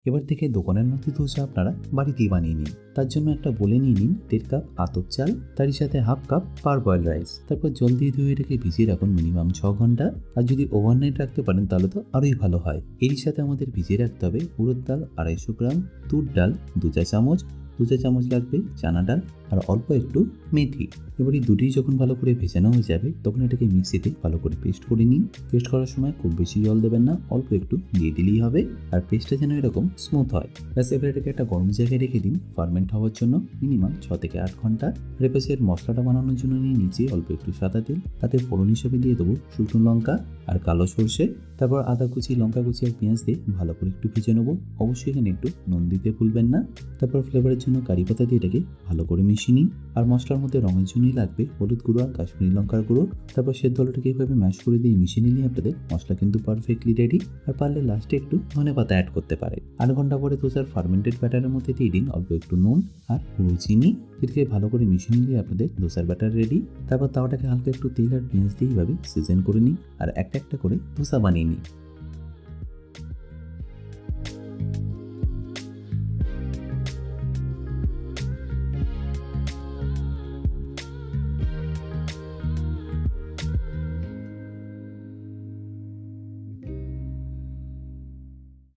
এবার থেকে দোকানের মতো ধোসা আপনারা বাড়িতেই বানিয়ে নিন। তার জন্য একটা বলে নিয়ে নিন 1.5 কাপ আতপ চাল, তারই সাথে 1/2 কাপ পার বয়েল রাইস। তারপর জল দিয়ে ধুয়ে রেখে ভিজিয়ে রাখুন মিনিমাম 6 ঘন্টা। আর যদি ওভারনাইট রাখতে পারেন তাহলে তো আরোই ভালো হয়। এরই সাথে আমাদের ভিজিয়ে রাখতে হবে উড়দ ডাল 250 গ্রাম, তুর ডাল 2 চা চামচ, 2 চা চামচ লাগবে চানা ডাল, আর অল্প একটু মেথি। এবার এই দুটি যখন ভালো করে ভেজানো হয়ে যাবে তখন এটাকে মিক্সিতে ভালো করে পেস্ট করে নিন। পেস্ট করার সময় খুব বেশি জল দেবেন না, অল্প একটু দিয়ে দিলেই হবে। আর পেস্টটা যেন এরকম স্মুথ হয়। ব্যাস এবার এটাকে একটা গরম জায়গায় রেখে দিন ফার্মেন্ট হওয়ার জন্য মিনিমাম 6 থেকে 8 ঘন্টা। আর এবার এর মশলাটা বানানোর জন্য নিয়ে নিচে অল্প একটু সাদা তেল, তাতে ফোড়ন হিসেবে দিয়ে দেবো শুকনো লঙ্কা আর কালো সর্ষে, তারপর আদা কুচি, লঙ্কা কুচি আর পেঁয়াজ দিয়ে ভালো করে একটু ভেজে নেবো। অবশ্যই এখানে একটু নুন দিতে ভুলবেন না। তারপর ফ্লেভারের জন্য কারি পাতা দিয়ে এটাকে ভালো করে মিশিয়ে নিন। আর মশলার মধ্যে রঙের জন্যই লাগবে হলুদ গুঁড়ো আর কাশ্মীরি লঙ্কার গুঁড়ো। তারপর সেদ্ধ আলুটাকে এইভাবে ম্যাশ করে দিয়ে মিশিয়ে নিলে আপনাদের মশলা কিন্তু পারফেক্টলি রেডি। আর পারলে লাস্টে একটু ধনেপাতা অ্যাড করতে পারে। 8 ঘন্টা পরে ধোসার ফার্মেন্টেড ব্যাটারের মধ্যে দিয়ে দিন অল্প একটু নুন আর গুঁড়ো চিনি। এটাকে ভালো করে মিশিয়ে নিলে আপনাদের ধোসার ব্যাটার রেডি। তারপর তাওয়াটাকে হালকা একটু তেল আর পেঁয়াজ দিয়ে এইভাবে সিজন করে নিন আর একটা একটা করে ধোসা বানিয়ে নিন।